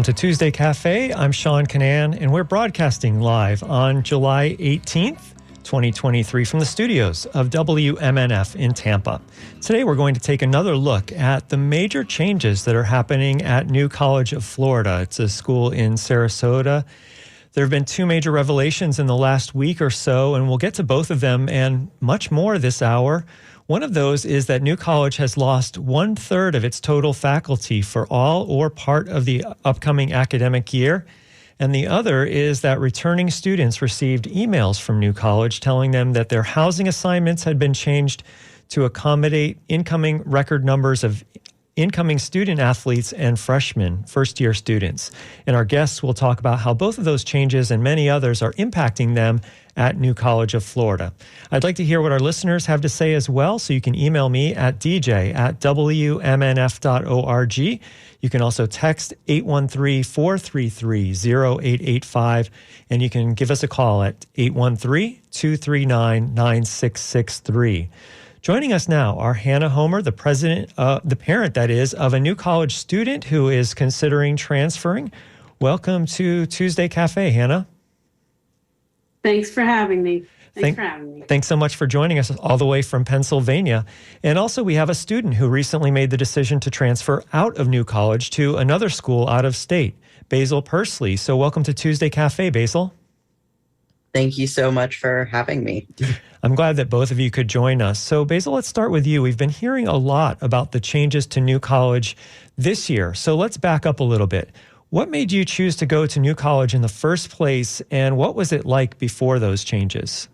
to Tuesday Cafe. I'm Sean Canan, and we're broadcasting live on July 18th, 2023 from the studios of WMNF in Tampa. Today, we're going to take another look at the major changes that are happening at New College of Florida. It's a school in Sarasota. There have been two major revelations in the last week or so, and we'll get to both of them and much more this hour. One of those is that New College has lost 1/3 of its total faculty for all or part of the upcoming academic year. And the other is that returning students received emails from New College telling them that their housing assignments had been changed to accommodate incoming record numbers of incoming student athletes and freshmen, first-year students. And our guests will talk about how both of those changes and many others are impacting them at New College of Florida. I'd like to hear what our listeners have to say as well, so you can email me at dj@wmnf.org. You can also text 813-433-0885, and you can give us a call at 813-239-9663. Joining us now are Hannah Homer, the parent, that is, of a New College student who is considering transferring. Welcome to Tuesday Cafe, Hannah. Thanks for having me. Thanks so much for joining us all the way from Pennsylvania. And also, we have a student who recently made the decision to transfer out of New College to another school out of state, Basil Pursley. So welcome to Tuesday Cafe, Basil. Thank you so much for having me. I'm glad that both of you could join us. So Basil, let's start with you. We've been hearing a lot about the changes to New College this year. So let's back up a little bit. What made you choose to go to New College in the first place, and what was it like before those changes?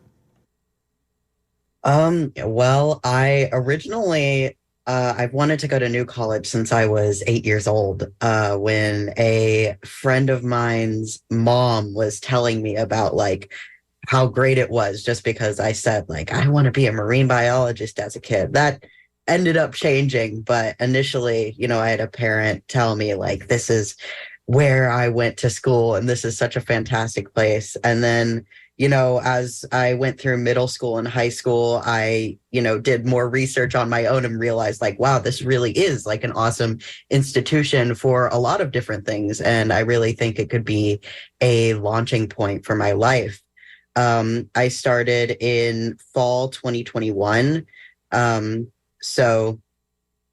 Well, I originally, I've wanted to go to New College since I was 8 years old, when a friend of mine's mom was telling me about how great it was, just because I said I want to be a marine biologist as a kid. That ended up changing, but initially, I had a parent tell me this is where I went to school and this is such a fantastic place. And then, as I went through middle school and high school, I, did more research on my own and realized wow, this really is an awesome institution for a lot of different things. And I really think it could be a launching point for my life. I started in fall 2021. So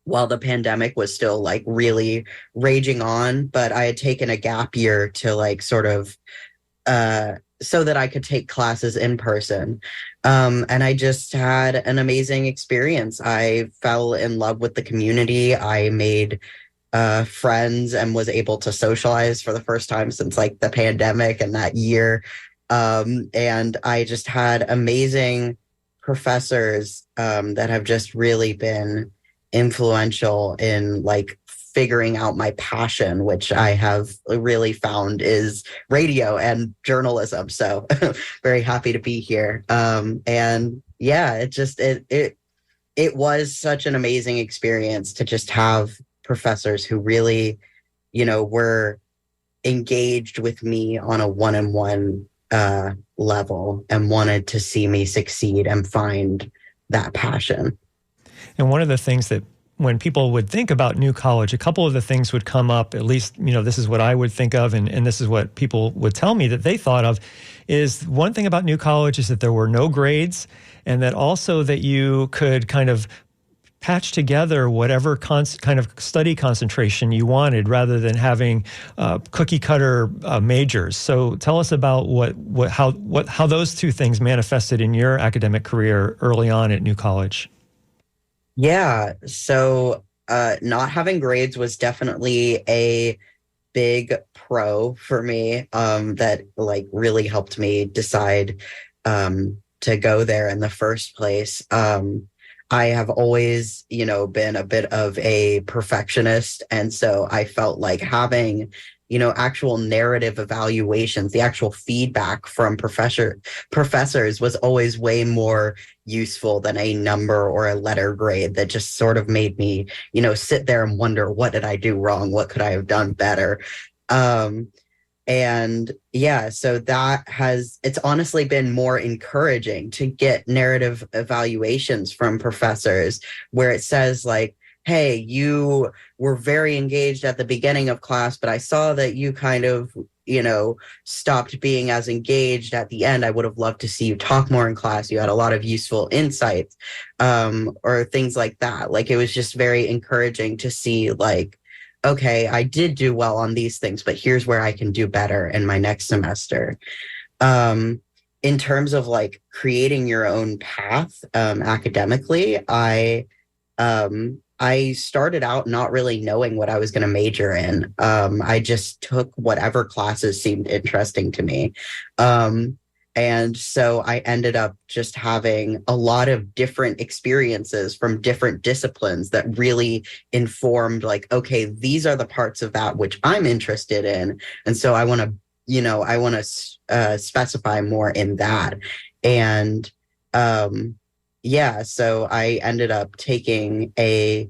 while the pandemic was still really raging on, but I had taken a gap year to so that I could take classes in person. And I just had an amazing experience. I fell in love with the community. I made friends and was able to socialize for the first time since the pandemic and that year. And I just had amazing professors that have just really been influential in figuring out my passion, which I have really found is radio and journalism. So very happy to be here. And yeah, it was such an amazing experience to just have professors who really, were engaged with me on a one-on-one level and wanted to see me succeed and find that passion. And one of the things that when people would think about New College, a couple of the things would come up, at least, this is what I would think of, and this is what people would tell me that they thought of, is one thing about New College is that there were no grades, and that also that you could kind of patch together whatever kind of study concentration you wanted, rather than having cookie cutter majors. So tell us about how those two things manifested in your academic career early on at New College. Yeah, so not having grades was definitely a big pro for me, that really helped me decide to go there in the first place. I have always, been a bit of a perfectionist. And so I felt having, actual narrative evaluations, the actual feedback from professors was always way more useful than a number or a letter grade that just sort of made me, sit there and wonder, what did I do wrong? What could I have done better? And yeah, so it's honestly been more encouraging to get narrative evaluations from professors where it says hey, you were very engaged at the beginning of class, but I saw that you kind of, stopped being as engaged at the end. I would have loved to see you talk more in class. You had a lot of useful insights, or things like that. Like, it was just very encouraging to see, like, okay, I did do well on these things, but here's where I can do better in my next semester. In terms of like creating your own path, academically, I started out not really knowing what I was going to major in. I just took whatever classes seemed interesting to me. And so I ended up just having a lot of different experiences from different disciplines that really informed, like, okay, these are the parts of that which I'm interested in. And so I want to, specify more in that. And yeah, so I ended up taking a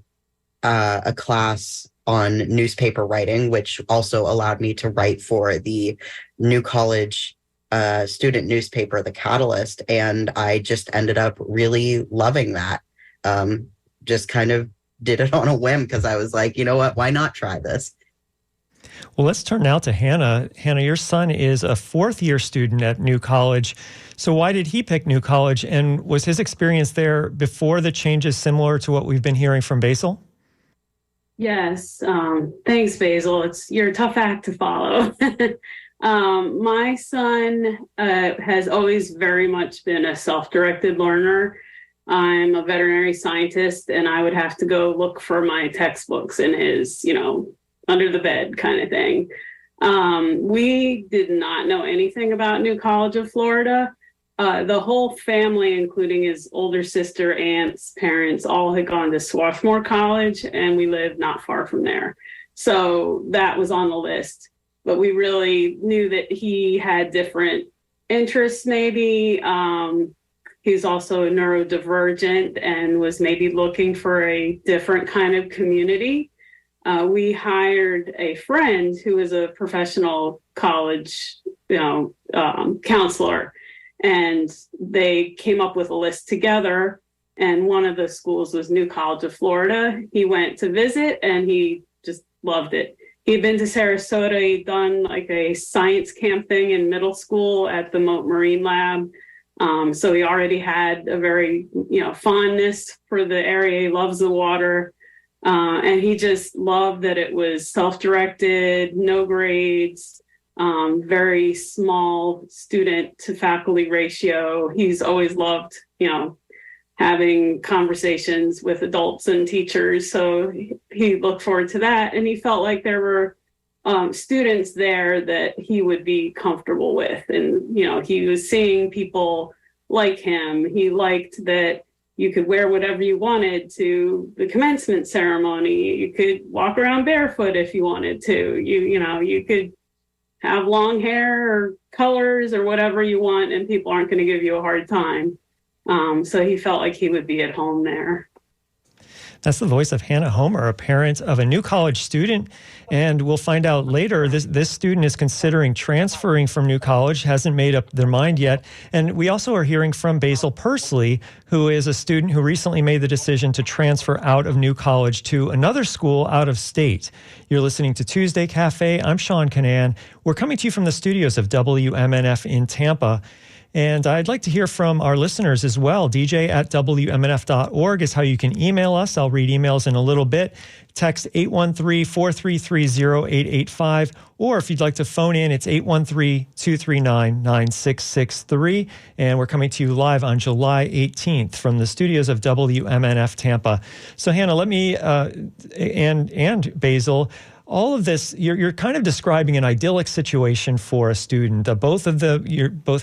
class on newspaper writing, which also allowed me to write for the New College student newspaper, The Catalyst, and I just ended up really loving that. Just kind of did it on a whim because I was like, you know what, why not try this? Well, let's turn now to Hannah. Hannah, your son is a fourth-year student at New College. So why did he pick New College, and was his experience there before the changes similar to what we've been hearing from Basil? Yes, thanks, Basil. You're a tough act to follow. My son has always very much been a self-directed learner. I'm a veterinary scientist, and I would have to go look for my textbooks in his, under the bed kind of thing. We did not know anything about New College of Florida. The whole family, including his older sister, aunts, parents, all had gone to Swarthmore College, and we lived not far from there. So that was on the list. But we really knew that he had different interests, maybe. He's also neurodivergent and was maybe looking for a different kind of community. We hired a friend who is a professional college, counselor, and they came up with a list together. And one of the schools was New College of Florida. He went to visit and he just loved it. He'd been to Sarasota. He'd done like a science camp thing in middle school at the Moat Marine Lab. So he already had a very, fondness for the area. He loves the water. And he just loved that it was self-directed, no grades, very small student to faculty ratio. He's always loved, having conversations with adults and teachers. So he looked forward to that. And he felt like there were students there that he would be comfortable with. And, he was seeing people like him. He liked that you could wear whatever you wanted to the commencement ceremony. You could walk around barefoot if you wanted to. You could have long hair or colors or whatever you want, and people aren't going to give you a hard time. So he felt like he would be at home there. That's the voice of Hannah Homer, a parent of a New College student. And we'll find out later, this student is considering transferring from New College, hasn't made up their mind yet. And we also are hearing from Basil Pursley, who is a student who recently made the decision to transfer out of New College to another school out of state. You're listening to Tuesday Cafe. I'm Sean Canan. We're coming to you from the studios of WMNF in Tampa. And I'd like to hear from our listeners as well. dj@wmnf.org is how you can email us. I'll read emails in a little bit. Text 813-433-0885. Or if you'd like to phone in, it's 813-239-9663. And we're coming to you live on July 18th from the studios of WMNF Tampa. So Hannah, let me, and Basil, all of this, you're kind of describing an idyllic situation for a student. Both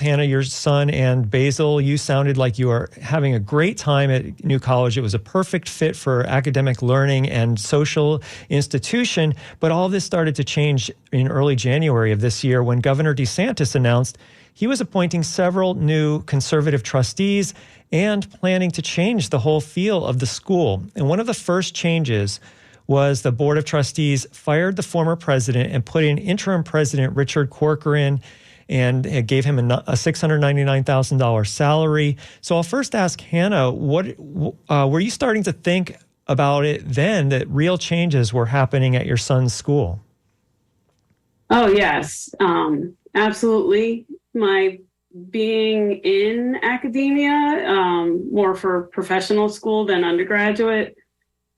Hannah, your son, and Basil, you sounded like you are having a great time at New College. It was a perfect fit for academic learning and social institution. But all of this started to change in early January of this year when Governor DeSantis announced he was appointing several new conservative trustees and planning to change the whole feel of the school. And one of the first changes was the Board of Trustees fired the former president and put in interim president Richard Corcoran and gave him a $699,000 salary. So I'll first ask Hannah, what were you starting to think about it then that real changes were happening at your son's school? Oh, yes, absolutely. My being in academia, more for professional school than undergraduate,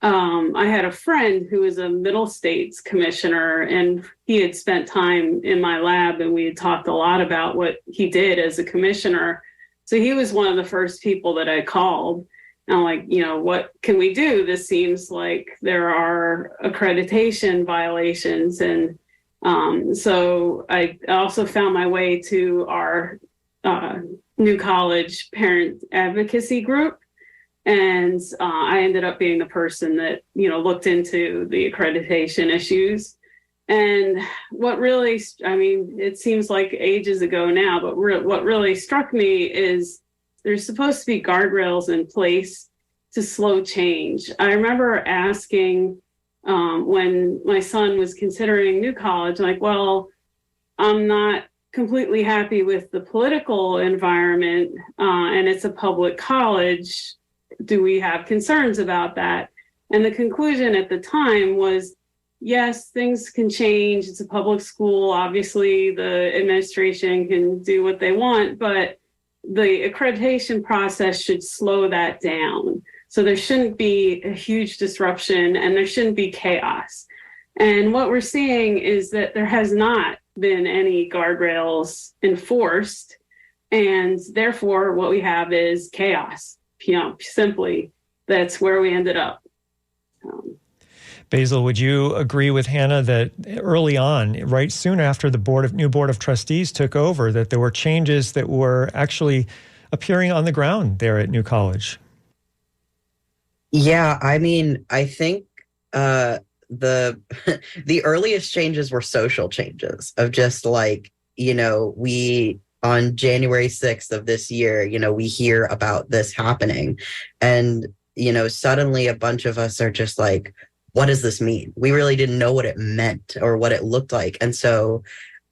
I had a friend who was a middle states commissioner, and he had spent time in my lab, and we had talked a lot about what he did as a commissioner. So he was one of the first people that I called. And I'm like, what can we do? This seems like there are accreditation violations. And so I also found my way to our New College parent advocacy group. And I ended up being the person that, looked into the accreditation issues. And what really, it seems like ages ago now, but what really struck me is there's supposed to be guardrails in place to slow change. I remember asking when my son was considering New College, like, well, I'm not completely happy with the political environment, and it's a public college. Do we have concerns about that? And the conclusion at the time was, yes, things can change. It's a public school. Obviously, the administration can do what they want, but the accreditation process should slow that down. So there shouldn't be a huge disruption and there shouldn't be chaos. And what we're seeing is that there has not been any guardrails enforced. And therefore, what we have is chaos. Simply, that's where we ended up. Basil, would you agree with Hannah that early on, right soon after the new board of trustees took over, that there were changes that were actually appearing on the ground there at New College? Yeah, I think the the earliest changes were social changes of just like, we on January 6th of this year, we hear about this happening. And, suddenly a bunch of us are just like, what does this mean? We really didn't know what it meant or what it looked like. And so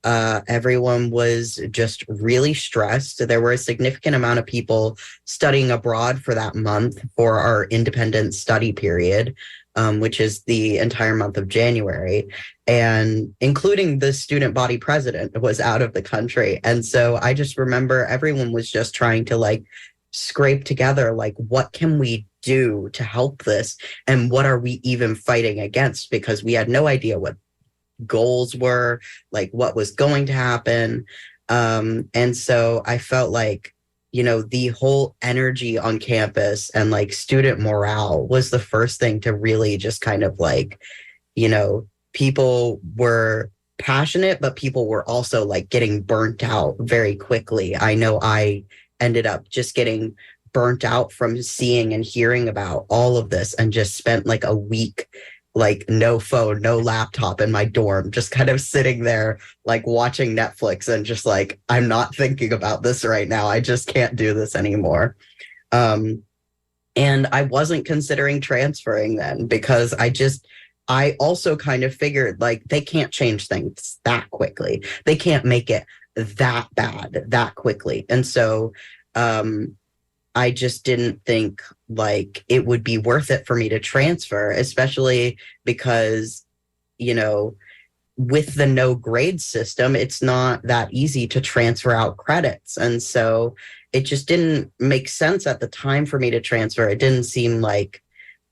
everyone was just really stressed. There were a significant amount of people studying abroad for that month for our independent study period, which is the entire month of January. And including the student body president was out of the country. And so I just remember everyone was just trying to scrape together, what can we do to help this? And what are we even fighting against? Because we had no idea what goals were, what was going to happen. And so I felt like, the whole energy on campus and student morale was the first thing to really just kind of people were passionate, but people were also getting burnt out very quickly. I know I ended up just getting burnt out from seeing and hearing about all of this and just spent a week no phone, no laptop in my dorm, just kind of sitting there watching Netflix and just I'm not thinking about this right now. I just can't do this anymore. And I wasn't considering transferring then because I also kind of figured they can't change things that quickly. They can't make it that bad that quickly. And so I just didn't think it would be worth it for me to transfer, especially because, with the no grade system, it's not that easy to transfer out credits. And so it just didn't make sense at the time for me to transfer. It didn't seem like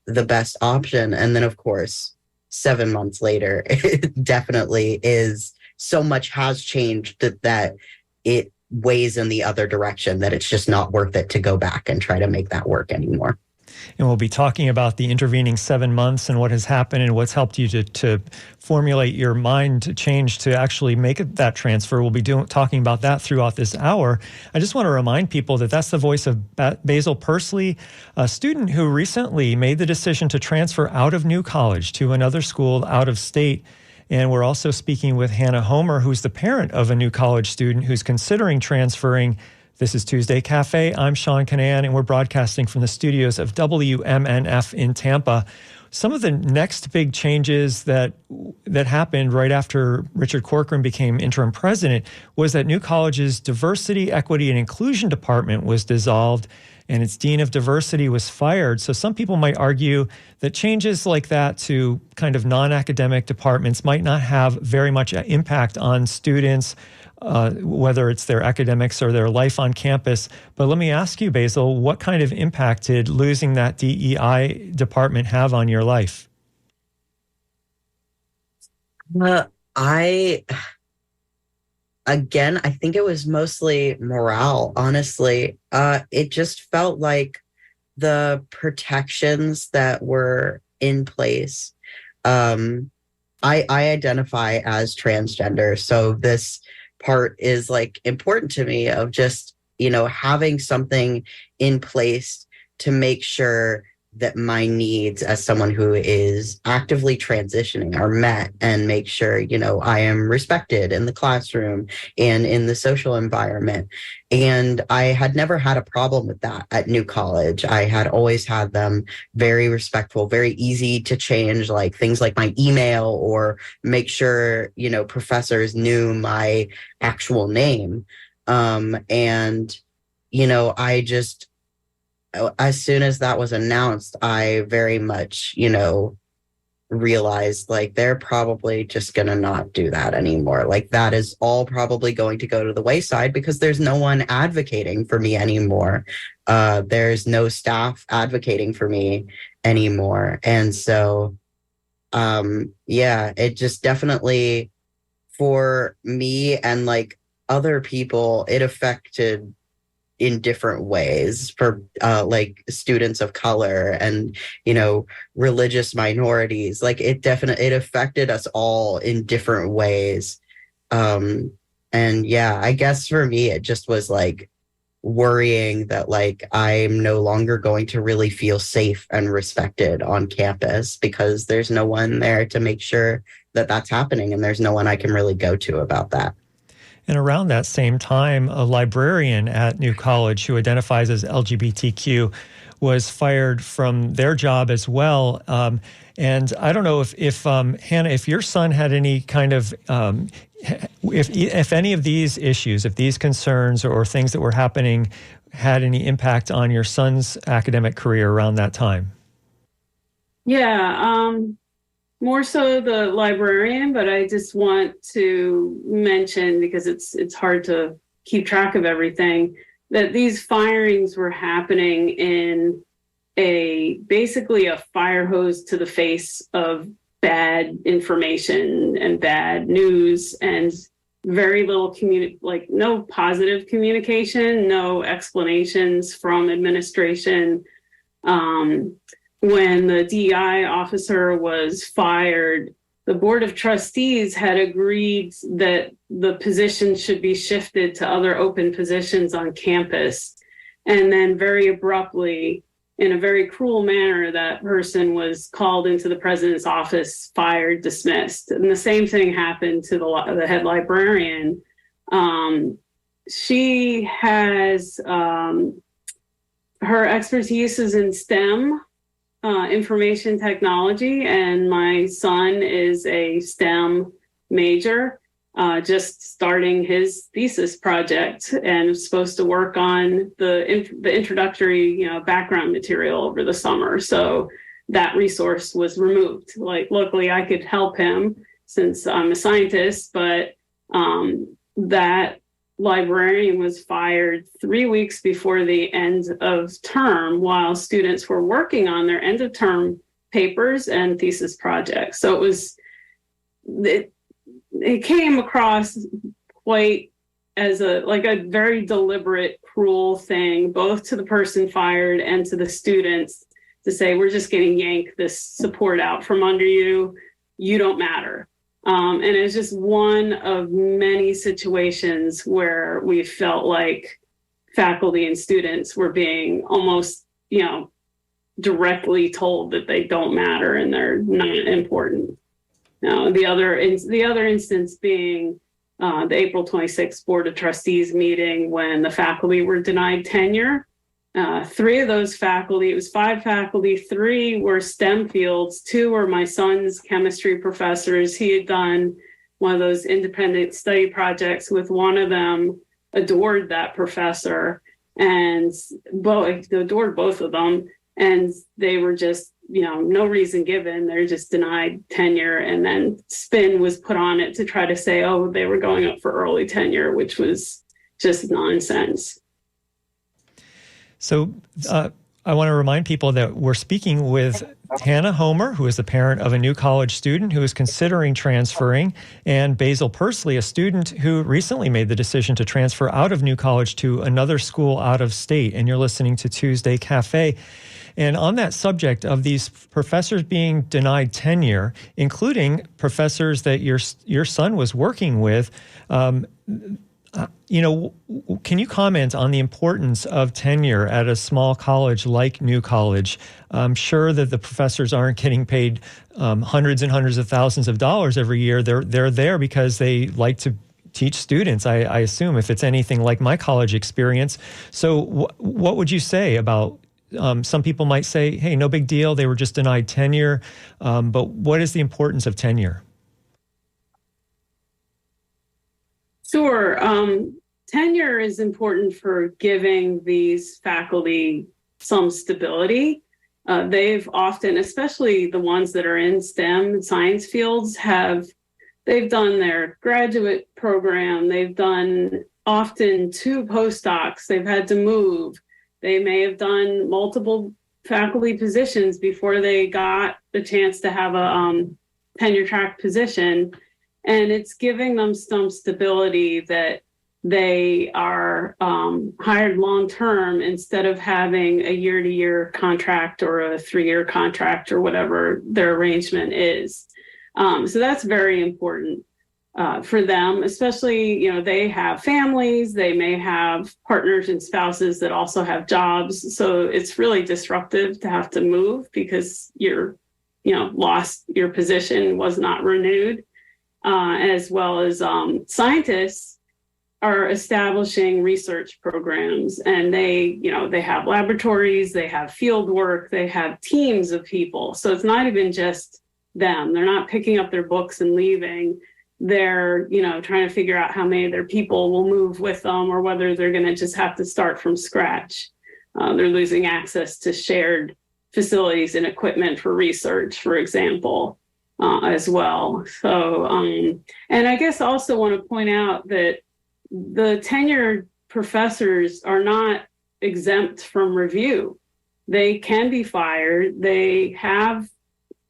the best option. And then, of course, 7 months later, it definitely is. So much has changed that it weighs in the other direction, that it's just not worth it to go back and try to make that work anymore. And we'll be talking about the intervening 7 months and what has happened and what's helped you to formulate your mind to change to actually make it that transfer. We'll be talking about that throughout this hour. I just want to remind people that that's the voice of Basil Pursley, a student who recently made the decision to transfer out of New College to another school out of state. And we're also speaking with Hannah Homer, who's the parent of a New College student who's considering transferring. This is Tuesday Cafe. I'm Sean Canan, and we're broadcasting from the studios of WMNF in Tampa. Some of the next big changes that happened right after Richard Corcoran became interim president was that New College's Diversity, Equity, and Inclusion Department was dissolved, and its Dean of Diversity was fired. So some people might argue that changes like that to kind of non-academic departments might not have very much impact on students, whether it's their academics or their life on campus. But let me ask you, Basil, what kind of impact did losing that DEI department have on your life? I think it was mostly morale, honestly. It just felt like the protections that were in place. I identify as transgender, so this part is like important to me of just, having something in place to make sure that my needs as someone who is actively transitioning are met, and make sure, I am respected in the classroom and in the social environment. And I had never had a problem with that at New College. I had always had them very respectful, very easy to change, like things like my email, or make sure, professors knew my actual name. I just, as soon as that was announced, I very much, realized like they're probably just going to not do that anymore. Like that is all probably going to go to the wayside because there's no one advocating for me anymore. There's no staff advocating for me anymore. And so, it just definitely, for me and like other people, it affected in different ways for like students of color and religious minorities. Like it affected us all in different ways. I guess for me it just was like worrying that like I'm no longer going to really feel safe and respected on campus because there's no one there to make sure that that's happening, and there's no one I can really go to about that. And around that same time, a librarian at New College who identifies as LGBTQ was fired from their job as well. And I don't know if Hannah, if your son had any kind of, if any of these issues, if these concerns or things that were happening had any impact on your son's academic career around that time. Yeah. More so the librarian, but I just want to mention, because it's hard to keep track of everything, that these firings were happening in basically a fire hose to the face of bad information and bad news, and very little no positive communication, no explanations from administration. When the DEI officer was fired, the Board of Trustees had agreed that the position should be shifted to other open positions on campus. And then very abruptly, in a very cruel manner, that person was called into the president's office, fired, dismissed. And the same thing happened to the head librarian. She has, her expertise is in STEM, information technology, and my son is a STEM major, just starting his thesis project, and is supposed to work on the introductory, background material over the summer. So that resource was removed. Like, luckily, I could help him since I'm a scientist, but that librarian was fired 3 weeks before the end of term while students were working on their end of term papers and thesis projects. So it came across quite as a very deliberate, cruel thing, both to the person fired and to the students, to say, we're just going to yank this support out from under you. You don't matter. And it's just one of many situations where we felt like faculty and students were being almost, directly told that they don't matter and they're not important. Now, the other instance being the April 26th Board of Trustees meeting, when the faculty were denied tenure Three of those faculty, it was 5 faculty, 3 were STEM fields, 2 were my son's chemistry professors. He had done one of those independent study projects with one of them, adored that professor, and adored both of them. And they were just, no reason given. They're just denied tenure. And then spin was put on it to try to say, oh, they were going up for early tenure, which was just nonsense. So I want to remind people that we're speaking with Hannah Homer, who is the parent of a new college student who is considering transferring, and Basil Pursley, a student who recently made the decision to transfer out of New College to another school out of state. And you're listening to Tuesday Cafe. And on that subject of these professors being denied tenure, including professors that your son was working with, can you comment on the importance of tenure at a small college like New College? I'm sure that the professors aren't getting paid hundreds and hundreds of thousands of dollars every year. They're there because they like to teach students, I assume, if it's anything like my college experience. So what would you say about, some people might say, hey, no big deal, they were just denied tenure. But what is the importance of tenure? Sure. Tenure is important for giving these faculty some stability. They've often, especially the ones that are in STEM science fields, they've done their graduate program. They've done often 2 postdocs. They've had to move. They may have done multiple faculty positions before they got the chance to have a tenure track position. And it's giving them some stability that they are hired long-term instead of having a year-to-year contract or a 3-year contract or whatever their arrangement is. So that's very important for them, especially, they have families, they may have partners and spouses that also have jobs. So it's really disruptive to have to move because you're, lost your position, was not renewed. As well as scientists are establishing research programs, and they have laboratories, they have field work, they have teams of people. So it's not even just them. They're not picking up their books and leaving. They're, trying to figure out how many of their people will move with them or whether they're going to just have to start from scratch. They're losing access to shared facilities and equipment for research, for example. As well. So, and I guess also want to point out that the tenured professors are not exempt from review. They can be fired. They have,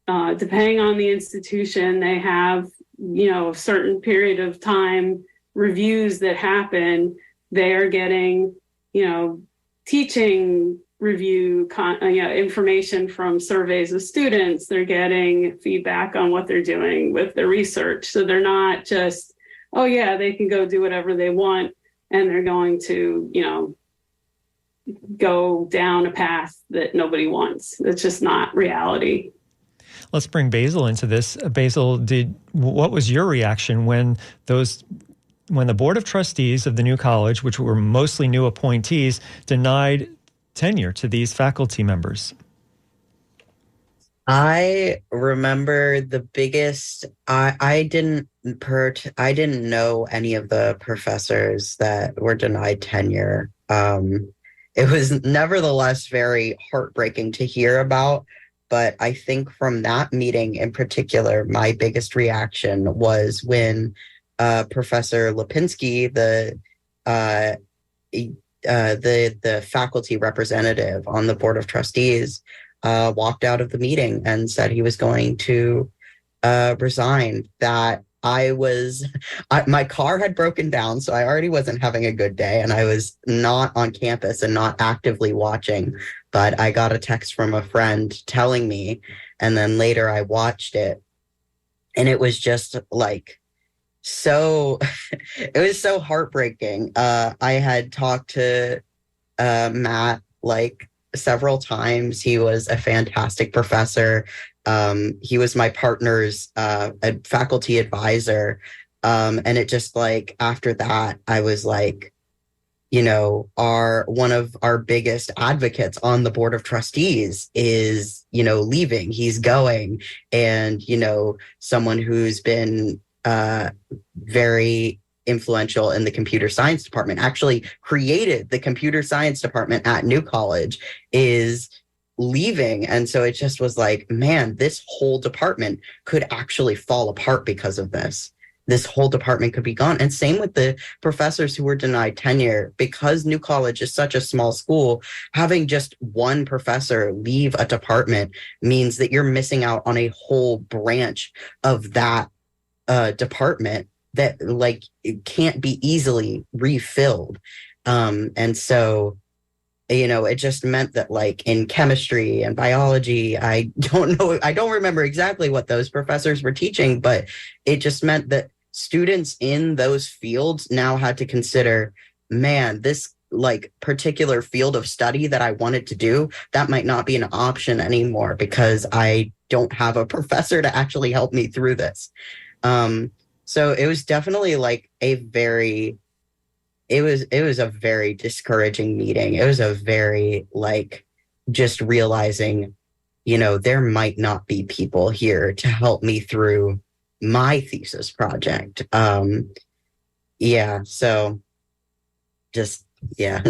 depending on the institution, they have, a certain period of time reviews that happen. They are getting, teaching review information from surveys of students. They're getting feedback on what they're doing with their research. So they're not just, oh yeah, they can go do whatever they want and they're going to, go down a path that nobody wants. It's just not reality. Let's bring Basil into this. Basil, what was your reaction when the Board of Trustees of the new college, which were mostly new appointees, denied tenure to these faculty members? I remember the biggest. I didn't know any of the professors that were denied tenure. It was nevertheless very heartbreaking to hear about. But I think from that meeting in particular, my biggest reaction was when Professor Lipinski, the faculty representative on the Board of Trustees, walked out of the meeting and said he was going to resign. That my car had broken down, so I already wasn't having a good day, and I was not on campus and not actively watching. But I got a text from a friend telling me, and then later I watched it, and it was just like so. It was so heartbreaking. I had talked to Matt like several times. He was a fantastic professor. He was my partner's faculty advisor. And it just like, after that, I was like, our one of our biggest advocates on the board of trustees is, leaving. He's going. And, someone who's been very influential in the computer science department, actually created the computer science department at New College, is leaving. And so it just was like, man, this whole department could actually fall apart because of this. This whole department could be gone. And same with the professors who were denied tenure. Because New College is such a small school, having just one professor leave a department means that you're missing out on a whole branch of that department that it can't be easily refilled. And so, it just meant that in chemistry and biology, I don't remember exactly what those professors were teaching, but it just meant that students in those fields now had to consider, man, this particular field of study that I wanted to do, that might not be an option anymore because I don't have a professor to actually help me through this. So it was definitely it was a very discouraging meeting. It was a very just realizing, there might not be people here to help me through my thesis project. So just, yeah.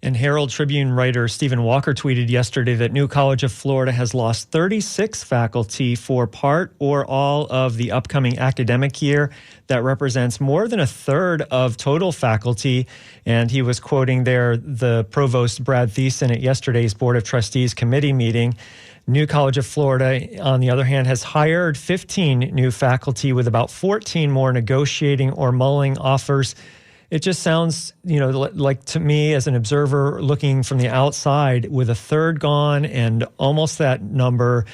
And Herald Tribune writer Stephen Walker tweeted yesterday that New College of Florida has lost 36 faculty for part or all of the upcoming academic year. That represents more than a third of total faculty. And he was quoting there the provost Brad Thiessen at yesterday's Board of Trustees committee meeting. New College of Florida, on the other hand, has hired 15 new faculty with about 14 more negotiating or mulling offers. It just sounds, like to me as an observer looking from the outside, with a third gone and almost that number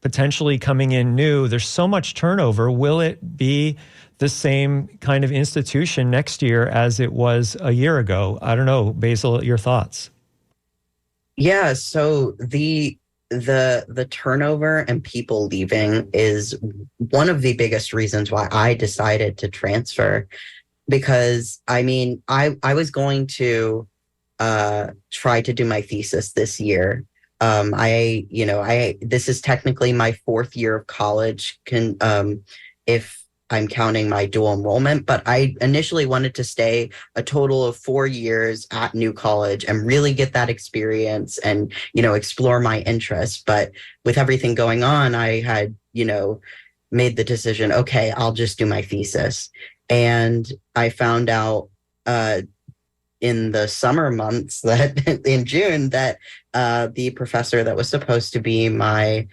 potentially coming in new, there's so much turnover. Will it be the same kind of institution next year as it was a year ago? I don't know. Basil, your thoughts? Yeah, so the turnover and people leaving is one of the biggest reasons why I decided to transfer. Because I was going to try to do my thesis this year. This is technically my fourth year of college, if I'm counting my dual enrollment, but I initially wanted to stay a total of 4 years at New College and really get that experience and, explore my interests. But with everything going on, I had, made the decision, okay, I'll just do my thesis. And I found out in the summer months that in June that the professor that was supposed to be my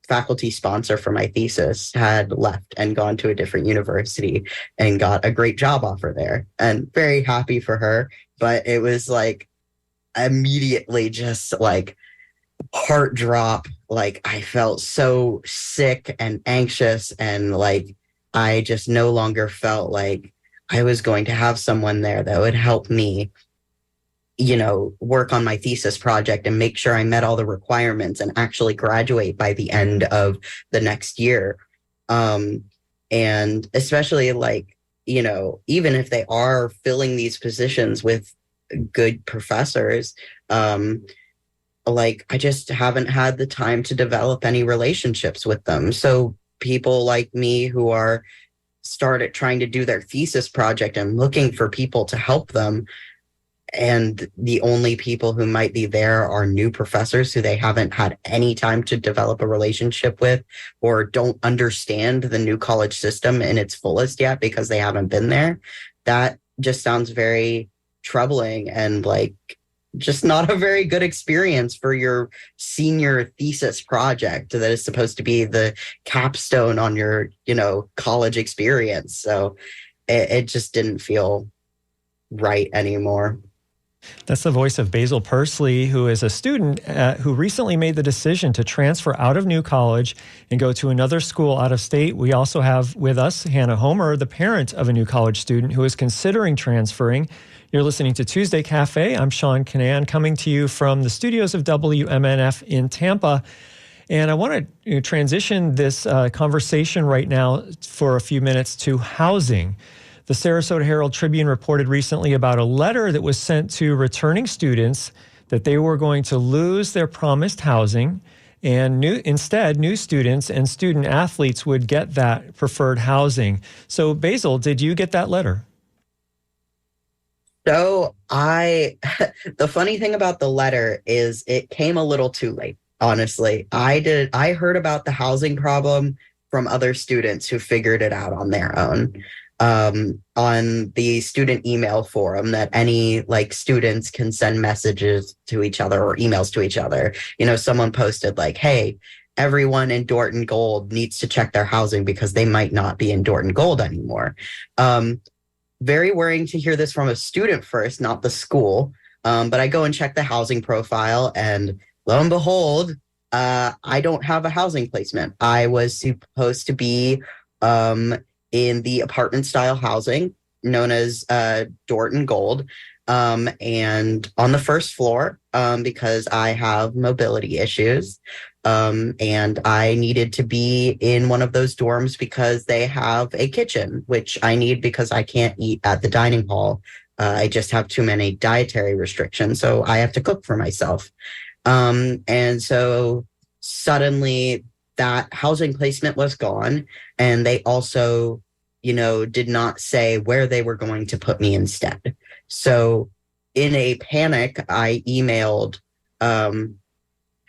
faculty sponsor for my thesis had left and gone to a different university and got a great job offer there. And very happy for her. But it was immediately just heart drop. I felt so sick and anxious and I just no longer felt like I was going to have someone there that would help me, work on my thesis project and make sure I met all the requirements and actually graduate by the end of the next year. And especially even if they are filling these positions with good professors, I just haven't had the time to develop any relationships with them. So people like me who are started trying to do their thesis project and looking for people to help them, and the only people who might be there are new professors who they haven't had any time to develop a relationship with or don't understand the New College system in its fullest yet because they haven't been there. That just sounds very troubling and just not a very good experience for your senior thesis project that is supposed to be the capstone on your, college experience. So it just didn't feel right anymore. That's the voice of Basil Pursley, who is a student who recently made the decision to transfer out of New College and go to another school out of state. We also have with us Hannah Homer, the parent of a New College student who is considering transferring. You're listening to Tuesday Cafe. I'm Sean Canan, coming to you from the studios of WMNF in Tampa. And I want to transition this conversation right now for a few minutes to housing. The Sarasota Herald Tribune reported recently about a letter that was sent to returning students that they were going to lose their promised housing, and instead, new students and student athletes would get that preferred housing. So, Basil, did you get that letter? So the funny thing about the letter is it came a little too late, honestly. I heard about the housing problem from other students who figured it out on their own. On the student email forum that any students can send messages to each other or emails to each other. Someone posted hey, everyone in Dorton Gold needs to check their housing because they might not be in Dorton Gold anymore. Very worrying to hear this from a student first, not the school. But I go and check the housing profile, and lo and behold, I don't have a housing placement. I was supposed to be in the apartment style housing known as Dorton Gold, and on the first floor because I have mobility issues. And I needed to be in one of those dorms because they have a kitchen, which I need because I can't eat at the dining hall. I just have too many dietary restrictions, so I have to cook for myself. And so suddenly that housing placement was gone, and they also, did not say where they were going to put me instead. So in a panic, I emailed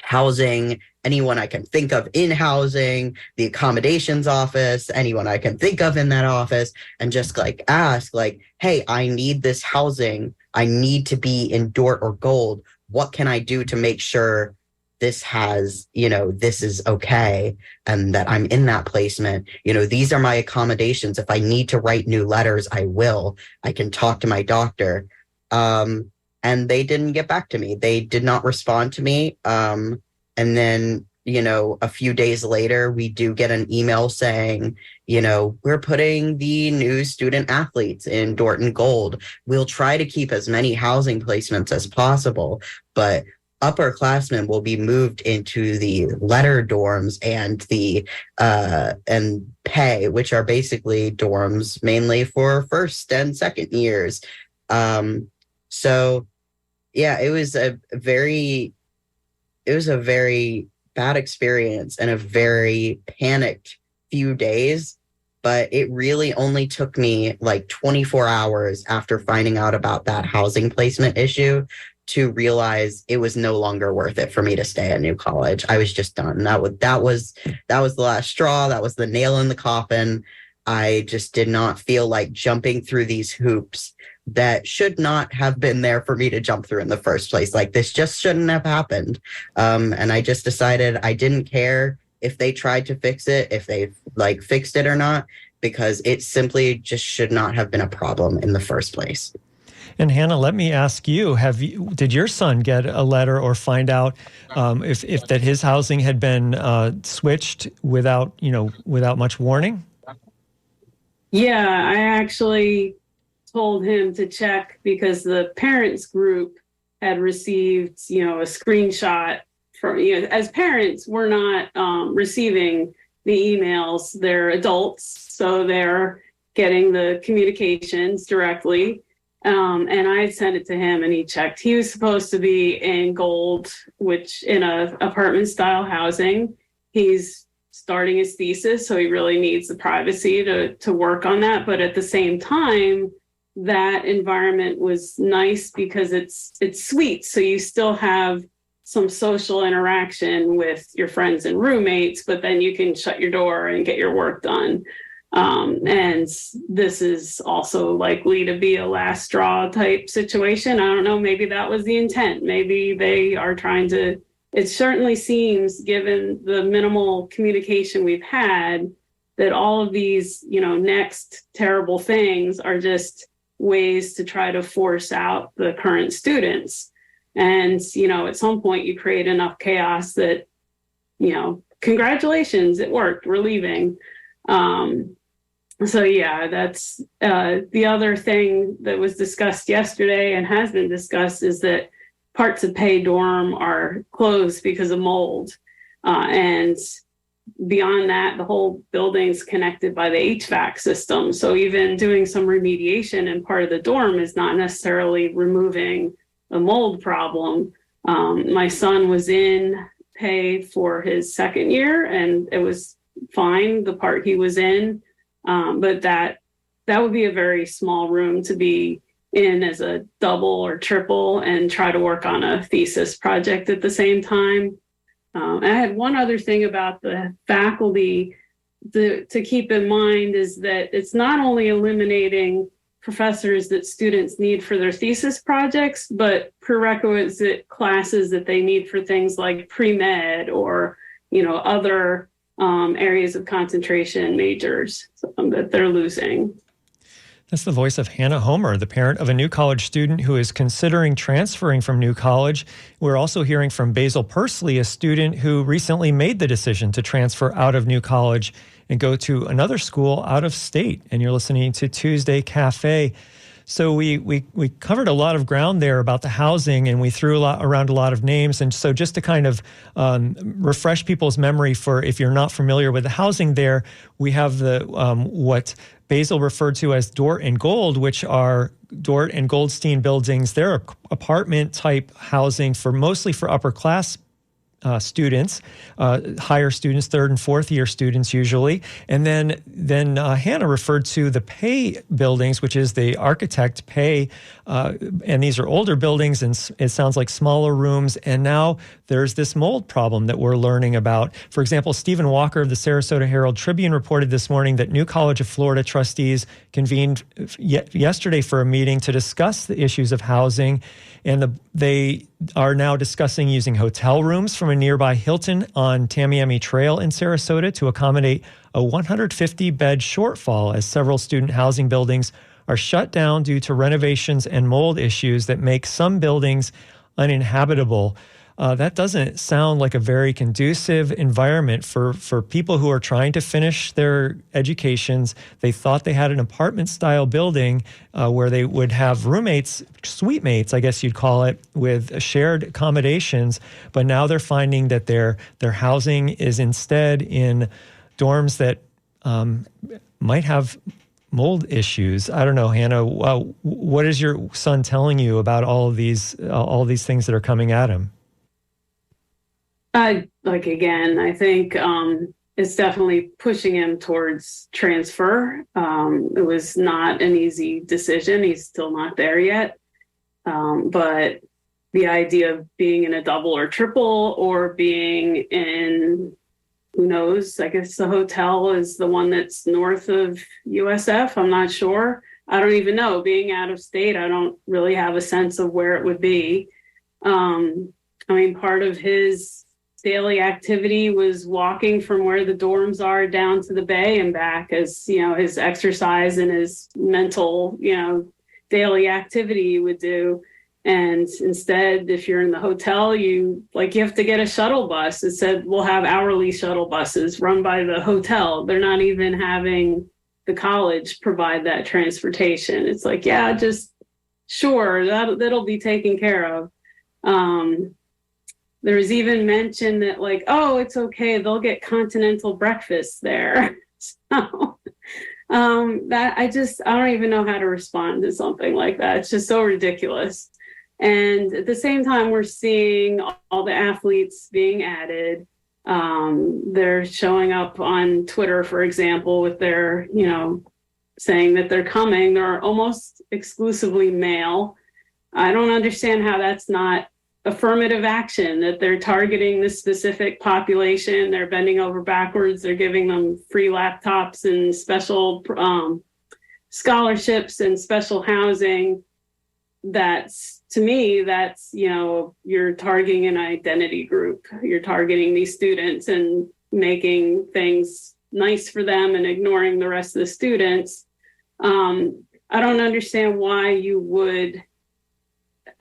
housing, anyone I can think of in housing, the accommodations office, anyone I can think of in that office, and just ask hey, I need this housing. I need to be in Dort or Gold. What can I do to make sure this has, this is okay and that I'm in that placement? These are my accommodations. If I need to write new letters, I will. I can talk to my doctor. And they didn't get back to me. They did not respond to me. And then, a few days later, we do get an email saying, we're putting the new student athletes in Dorton Gold. We'll try to keep as many housing placements as possible, but upperclassmen will be moved into the letter dorms and the and pay, which are basically dorms mainly for first and second years. So yeah, it was a very bad experience and a very panicked few days, but it really only took me 24 hours after finding out about that housing placement issue to realize it was no longer worth it for me to stay at New College. I was just done. That was the last straw. That was the nail in the coffin. I just did not feel like jumping through these hoops that should not have been there for me to jump through in the first place. This just shouldn't have happened. And I just decided I didn't care if they tried to fix it, if they fixed it or not, because it simply just should not have been a problem in the first place. And Hannah, let me ask you, did your son get a letter or find out if that his housing had been switched without much warning? Yeah, I actually told him to check because the parents group had received, a screenshot from, as parents, we're not receiving the emails. They're adults, so they're getting the communications directly. And I sent it to him and he checked. He was supposed to be in Gold, which in a apartment style housing. He's starting his thesis, so he really needs the privacy to work on that. But at the same time, that environment was nice because it's sweet. So you still have some social interaction with your friends and roommates, but then you can shut your door and get your work done. And this is also likely to be a last straw type situation. I don't know, maybe that was the intent. Maybe they are trying to, it certainly seems, given the minimal communication we've had, that all of these, next terrible things are just ways to try to force out the current students. And, at some point you create enough chaos that, congratulations, it worked, we're leaving. So yeah, that's the other thing that was discussed yesterday and has been discussed is that parts of Pay Dorm are closed because of mold. And beyond that, the whole building's connected by the HVAC system. So even doing some remediation in part of the dorm is not necessarily removing a mold problem. My son was in pay for his second year, and it was fine, the part he was in. But that would be a very small room to be in as a double or triple and try to work on a thesis project at the same time. I had one other thing about the faculty to keep in mind is that it's not only eliminating professors that students need for their thesis projects, but prerequisite classes that they need for things like pre-med or, other areas of concentration majors that they're losing. That's the voice of Hannah Homer, the parent of a New College student who is considering transferring from New College. We're also hearing from Basil Pursley, a student who recently made the decision to transfer out of New College and go to another school out of state. And you're listening to Tuesday Cafe. So we covered a lot of ground there about the housing, and we threw around a lot of names. And so just to kind of refresh people's memory for if you're not familiar with the housing there, we have the what Basil referred to as Dort and Gold, which are Dort and Goldstein buildings. They're apartment type housing mostly for upper class students, higher students, third and fourth year students usually. And then Hannah referred to the Pay buildings, which is the architect Pay. And these are older buildings, and it sounds like smaller rooms. And now there's this mold problem that we're learning about. For example, Stephen Walker of the Sarasota Herald Tribune reported this morning that New College of Florida trustees convened yesterday for a meeting to discuss the issues of housing. And they are now discussing using hotel rooms from a nearby Hilton on Tamiami Trail in Sarasota to accommodate a 150-bed shortfall, as several student housing buildings are shut down due to renovations and mold issues that make some buildings uninhabitable. That doesn't sound like a very conducive environment for people who are trying to finish their educations. They thought they had an apartment-style building where they would have roommates, suite mates, I guess you'd call it, with shared accommodations. But now they're finding that their housing is instead in dorms that might have mold issues. I don't know, Hannah. What is your son telling you about all these things that are coming at him? Again, I think it's definitely pushing him towards transfer. It was not an easy decision. He's still not there yet. But the idea of being in a double or triple or being in, who knows, I guess the hotel is the one that's north of USF. I'm not sure. I don't even know. Being out of state, I don't really have a sense of where it would be. Part of his daily activity was walking from where the dorms are down to the bay and back, as his exercise and his mental daily activity you would do. And instead, if you're in the hotel, you have to get a shuttle bus. It said we'll have hourly shuttle buses run by the hotel. They're not even having the college provide that transportation. It's like, yeah, just sure, that'll be taken care of. There was even mention that it's okay, they'll get continental breakfast there. So that I don't even know how to respond to something like that. It's just so ridiculous. And at the same time, we're seeing all the athletes being added. They're showing up on Twitter, for example, with their, saying that they're coming. They're almost exclusively male. I don't understand how that's not affirmative action, that they're targeting this specific population. They're bending over backwards. They're giving them free laptops and special scholarships and special housing. To me, you're targeting an identity group. You're targeting these students and making things nice for them and ignoring the rest of the students. I don't understand why you would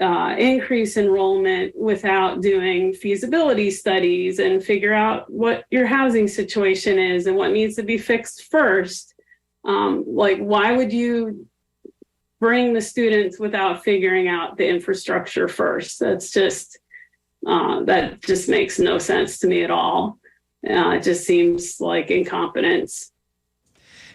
increase enrollment without doing feasibility studies and figure out what your housing situation is and what needs to be fixed first. Why would you bring the students without figuring out the infrastructure first? That's just that just makes no sense to me at all. It just seems like incompetence.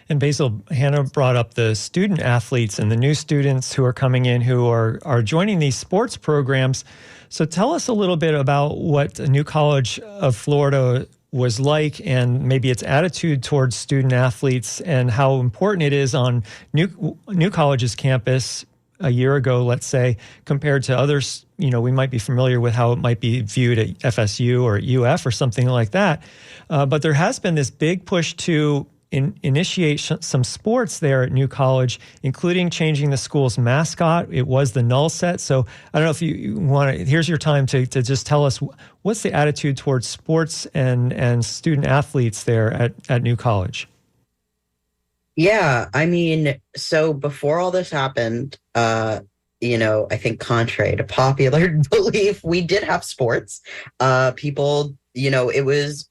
And Basil, Hannah brought up the student athletes and the new students who are coming in who are joining these sports programs. So tell us a little bit about what New College of Florida was like and maybe its attitude towards student athletes and how important it is on New College's campus a year ago, let's say, compared to others. We might be familiar with how it might be viewed at FSU or at UF or something like that. But there has been this big push to initiate some sports there at New College, including changing the school's mascot. It was the null set. So I don't know if you want to, here's your time to just tell us what's the attitude towards sports and student athletes there at New College? Yeah, I mean, so before all this happened, I think contrary to popular belief, we did have sports. People, it was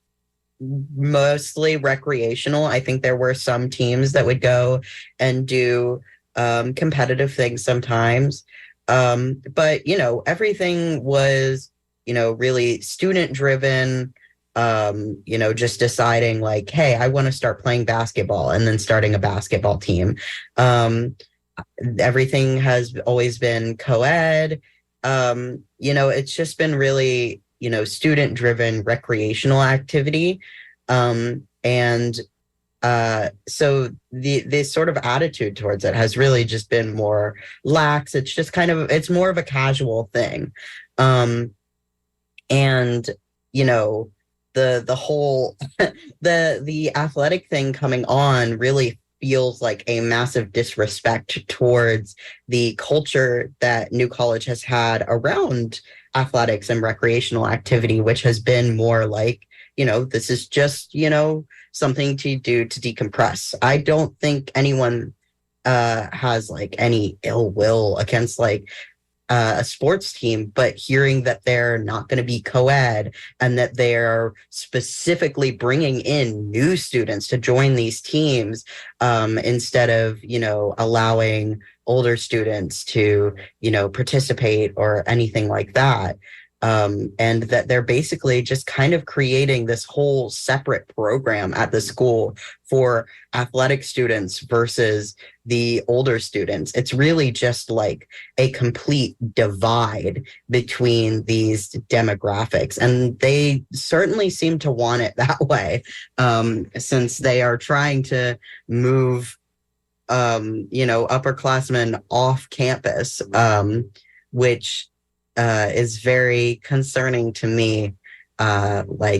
mostly recreational. I think there were some teams that would go and do competitive things sometimes. But, everything was, really student driven, just deciding like, hey, I want to start playing basketball and then starting a basketball team. Everything has always been co-ed. It's just been really, student driven recreational activity. So the sort of attitude towards it has really just been more lax. It's just it's more of a casual thing. The whole, the athletic thing coming on really feels like a massive disrespect towards the culture that New College has had around athletics and recreational activity, which has been more like, this is just, something to do to decompress. I don't think anyone has like any ill will against like a sports team, but hearing that they're not going to be co-ed and that they're specifically bringing in new students to join these teams instead of, allowing older students to, participate or anything like that. And that they're basically just kind of creating this whole separate program at the school for athletic students versus the older students. It's really just like a complete divide between these demographics. And they certainly seem to want it that way, since they are trying to move, upperclassmen off campus, which is very concerning to me.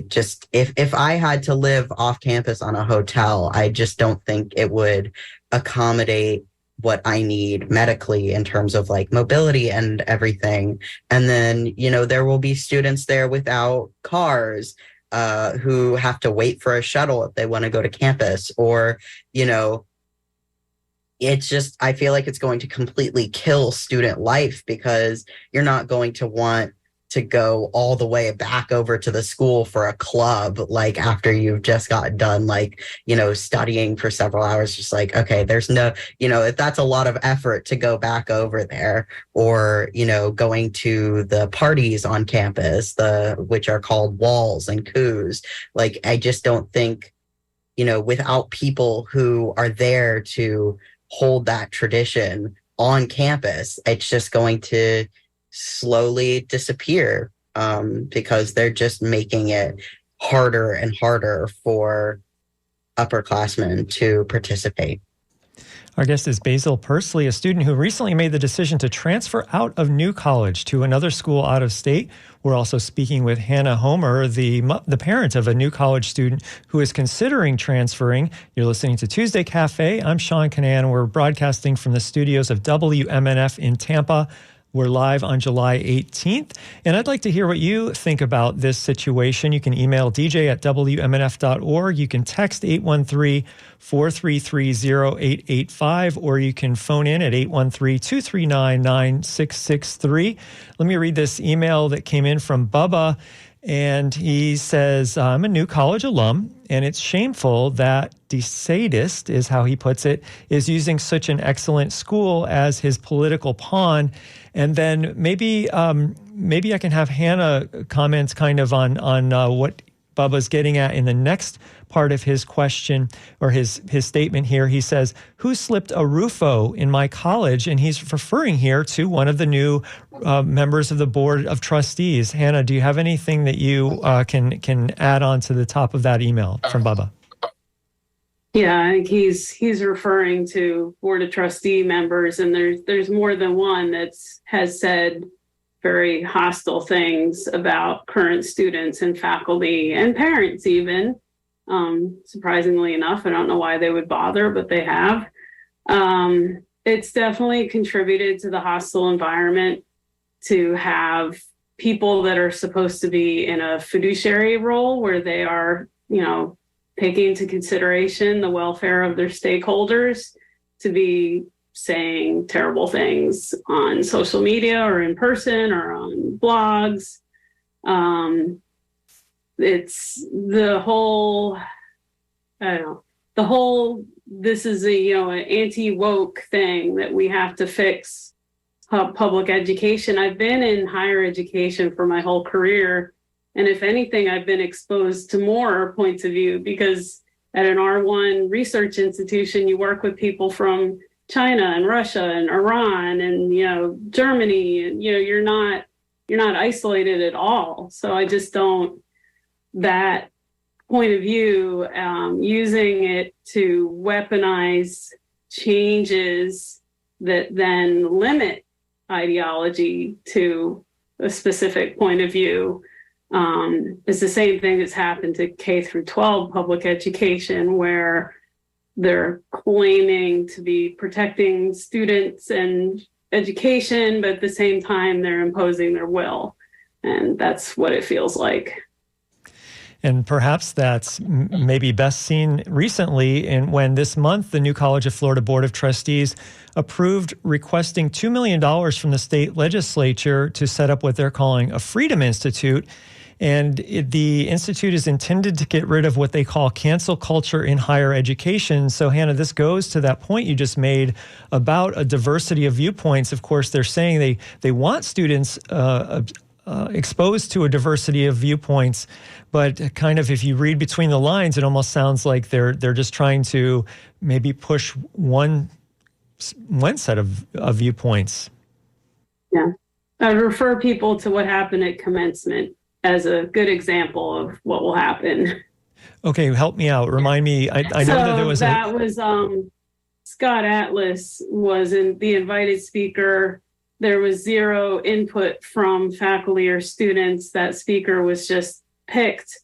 Just if I had to live off campus on a hotel, I just don't think it would accommodate what I need medically in terms of like mobility and everything. And then, there will be students there without cars who have to wait for a shuttle if they want to go to campus, or, it's just, I feel like it's going to completely kill student life because you're not going to want to go all the way back over to the school for a club, like after you've just got done, like, studying for several hours. Just like, okay, there's no, that's a lot of effort to go back over there, or, going to the parties on campus, which are called walls and coups. Like, I just don't think, without people who are there to hold that tradition on campus, it's just going to slowly disappear, because they're just making it harder and harder for upperclassmen to participate. Our guest is Basil Pursley, a student who recently made the decision to transfer out of New College to another school out of state. We're also speaking with Hannah Homer, the parent of a New College student who is considering transferring. You're listening to Tuesday Cafe. I'm Sean Canan. We're broadcasting from the studios of WMNF in Tampa. We're live on July 18th, and I'd like to hear what you think about this situation. You can email dj@wmnf.org. You can text 813-433-0885, or you can phone in at 813-239-9663. Let me read this email that came in from Bubba, and he says, I'm a New College alum, and it's shameful that DeSantis, is how he puts it, is using such an excellent school as his political pawn. And then maybe I can have Hannah comment kind of on what Bubba's getting at in the next part of his question or his statement here. He says, who slipped a Rufo in my college? And he's referring here to one of the new members of the Board of Trustees. Hannah, do you have anything that you can add on to the top of that email from Bubba? Yeah, I think he's referring to Board of Trustee members, and there's more than one has said very hostile things about current students and faculty and parents even. Surprisingly enough, I don't know why they would bother, but they have. It's definitely contributed to the hostile environment to have people that are supposed to be in a fiduciary role where they are, taking into consideration the welfare of their stakeholders to be saying terrible things on social media or in person or on blogs. It's the whole, this is an anti-woke thing that we have to fix public education. I've been in higher education for my whole career. And if anything, I've been exposed to more points of view because at an R1 research institution, you work with people from China and Russia and Iran and, Germany, and, you're not isolated at all. So I just don't, that point of view, using it to weaponize changes that then limit ideology to a specific point of view. It's the same thing that's happened to K through 12 public education, where they're claiming to be protecting students and education, but at the same time, they're imposing their will. And that's what it feels like. And perhaps that's maybe best seen recently when this month, the new College of Florida Board of Trustees approved requesting $2 million from the state legislature to set up what they're calling a Freedom Institute. And the institute is intended to get rid of what they call cancel culture in higher education. So, Hannah, this goes to that point you just made about a diversity of viewpoints. Of course, they're saying they want students exposed to a diversity of viewpoints, but kind of if you read between the lines, it almost sounds like they're just trying to maybe push one set of viewpoints. Yeah, I'd refer people to what happened at commencement as a good example of what will happen. Okay, help me out. Remind me. I know that there was Scott Atlas was the invited speaker. There was zero input from faculty or students. That speaker was just picked,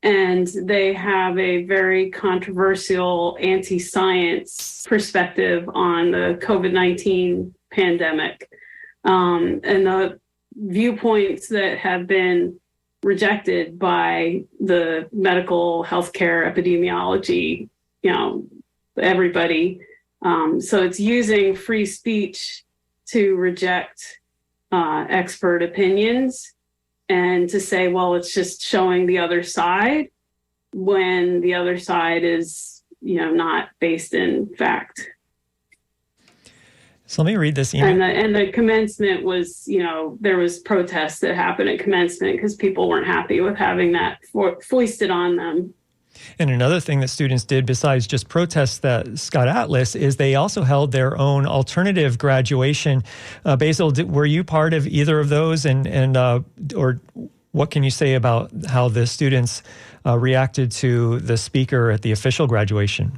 and they have a very controversial anti-science perspective on the COVID-19 pandemic. And the viewpoints that have been rejected by the medical healthcare epidemiology, everybody. So it's using free speech to reject expert opinions and to say, well, it's just showing the other side when the other side is, not based in fact. So let me read this email. And the commencement was, there was protests that happened at commencement because people weren't happy with having that foisted on them. And another thing that students did besides just protest that Scott Atlas is they also held their own alternative graduation. Basil, were you part of either of those? Or what can you say about how the students reacted to the speaker at the official graduation?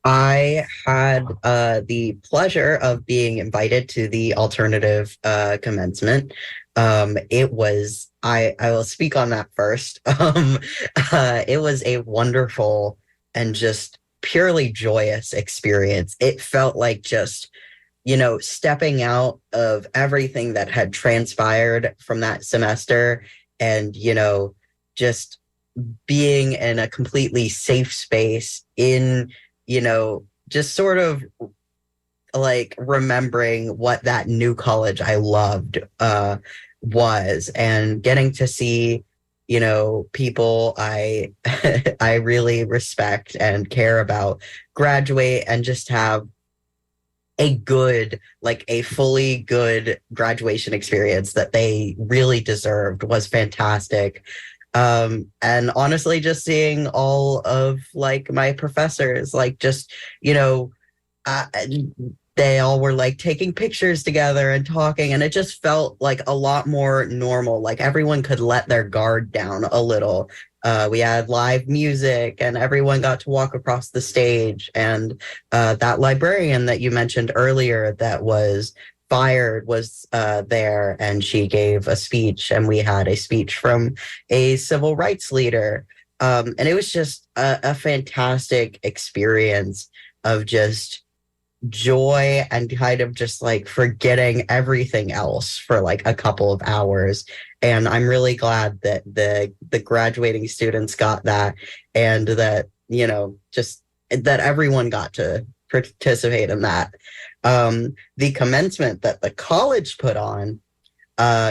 I had the pleasure of being invited to the alternative commencement. It was, I will speak on that first. It was a wonderful and just purely joyous experience. It felt like just, stepping out of everything that had transpired from that semester and, just being in a completely safe space in, just sort of like remembering what that new college I loved was, and getting to see, people I I really respect and care about graduate and just have a fully good graduation experience that they really deserved was fantastic. And honestly, just seeing all of like my professors, like just, you know, uh, they all were like taking pictures together and talking, and it just felt like a lot more normal. Like everyone could let their guard down a little. We had live music and everyone got to walk across the stage. And that librarian that you mentioned earlier that was fired was there, and she gave a speech, and we had a speech from a civil rights leader. And it was just a fantastic experience of just joy and kind of just like forgetting everything else for like a couple of hours. And I'm really glad that the graduating students got that, and that, you know, just that everyone got to participate in that. The commencement that the college put on,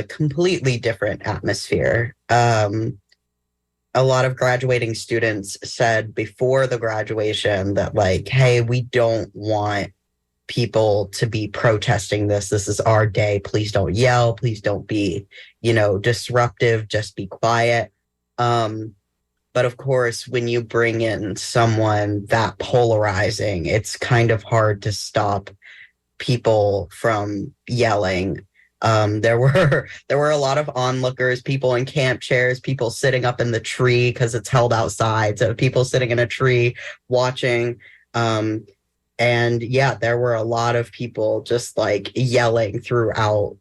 completely different atmosphere. A lot of graduating students said before the graduation that like, hey, we don't want people to be protesting this. This is our day. Please don't yell. Please don't be, you know, disruptive. Just be quiet. But of course, when you bring in someone that polarizing, it's kind of hard to stop people from yelling. There were a lot of onlookers, people in camp chairs, people sitting up in the tree because it's held outside. So people sitting in a tree watching. And yeah, there were a lot of people just like yelling throughout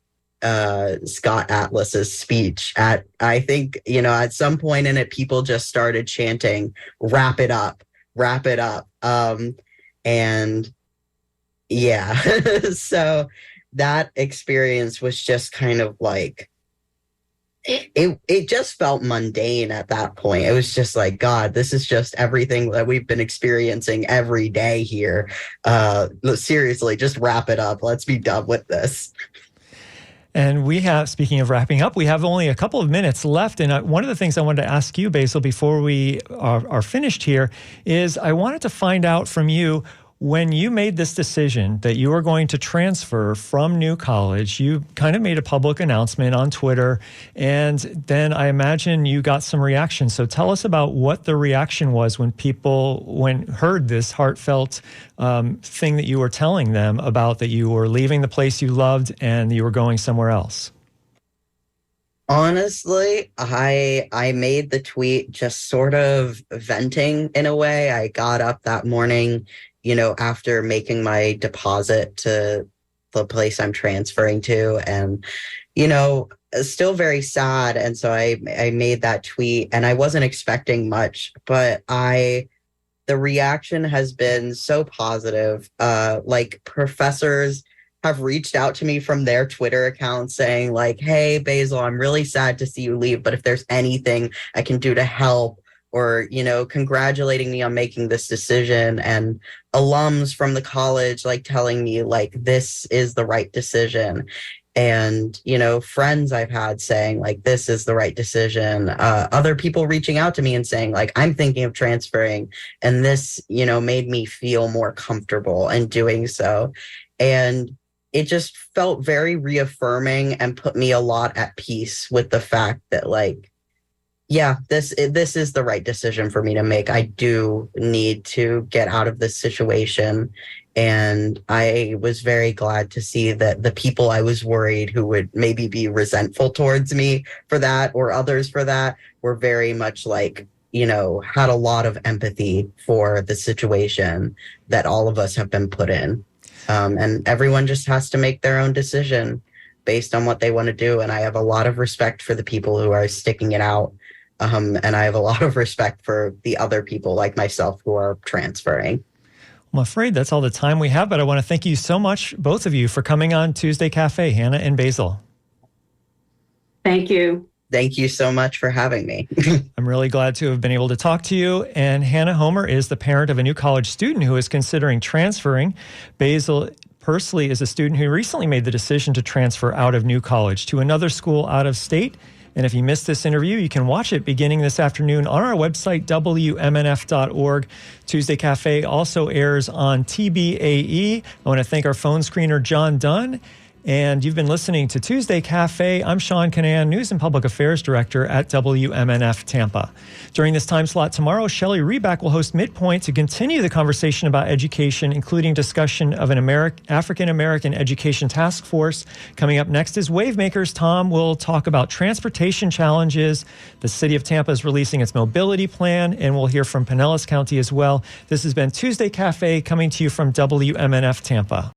Scott Atlas's speech. I think, you know, at some point in it, people just started chanting, "Wrap it up, wrap it up." And yeah, so that experience was just kind of like, it just felt mundane at that point. It was just like, God, this is just everything that we've been experiencing every day here. Seriously, just wrap it up. Let's be done with this. And we have, speaking of wrapping up, we have only a couple of minutes left. And one of the things I wanted to ask you, Basil, before we are finished here, is I wanted to find out from you, when you made this decision that you were going to transfer from New College, you kind of made a public announcement on Twitter, and then I imagine you got some reaction. So tell us about what the reaction was when people heard this heartfelt thing that you were telling them about, that you were leaving the place you loved and you were going somewhere else. Honestly, I made the tweet just sort of venting in a way. I got up that morning, you know, after making my deposit to the place I'm transferring to, and, you know, still very sad. And so I made that tweet, and I wasn't expecting much, but the reaction has been so positive. Like professors have reached out to me from their Twitter accounts saying like, "Hey, Basil, I'm really sad to see you leave, but if there's anything I can do to help," or, you know, congratulating me on making this decision. And alums from the college like telling me like, this is the right decision. And, you know, friends I've had saying like, this is the right decision. Other people reaching out to me and saying like, I'm thinking of transferring, and this, you know, made me feel more comfortable in doing so. And it just felt very reaffirming and put me a lot at peace with the fact that like, yeah, this is the right decision for me to make. I do need to get out of this situation. And I was very glad to see that the people I was worried who would maybe be resentful towards me for that, or others for that, were very much like, you know, had a lot of empathy for the situation that all of us have been put in. And everyone just has to make their own decision based on what they want to do. And I have a lot of respect for the people who are sticking it out. And I have a lot of respect for the other people like myself who are transferring. I'm afraid that's all the time we have, but I want to thank you so much, both of you, for coming on Tuesday Cafe, Hannah and Basil. Thank you. Thank you so much for having me. I'm really glad to have been able to talk to you. And Hannah Homer is the parent of a new college student who is considering transferring. Basil Pursley is a student who recently made the decision to transfer out of New College to another school out of state. And if you missed this interview, you can watch it beginning this afternoon on our website, WMNF.org. Tuesday Cafe also airs on TBAE. I want to thank our phone screener, John Dunn. And you've been listening to Tuesday Cafe. I'm Sean Canan, News and Public Affairs Director at WMNF Tampa. During this time slot tomorrow, Shelley Reback will host Midpoint to continue the conversation about education, including discussion of an African-American Education Task Force. Coming up next is Wavemakers. Tom will talk about transportation challenges. The city of Tampa is releasing its mobility plan, and we'll hear from Pinellas County as well. This has been Tuesday Cafe, coming to you from WMNF Tampa.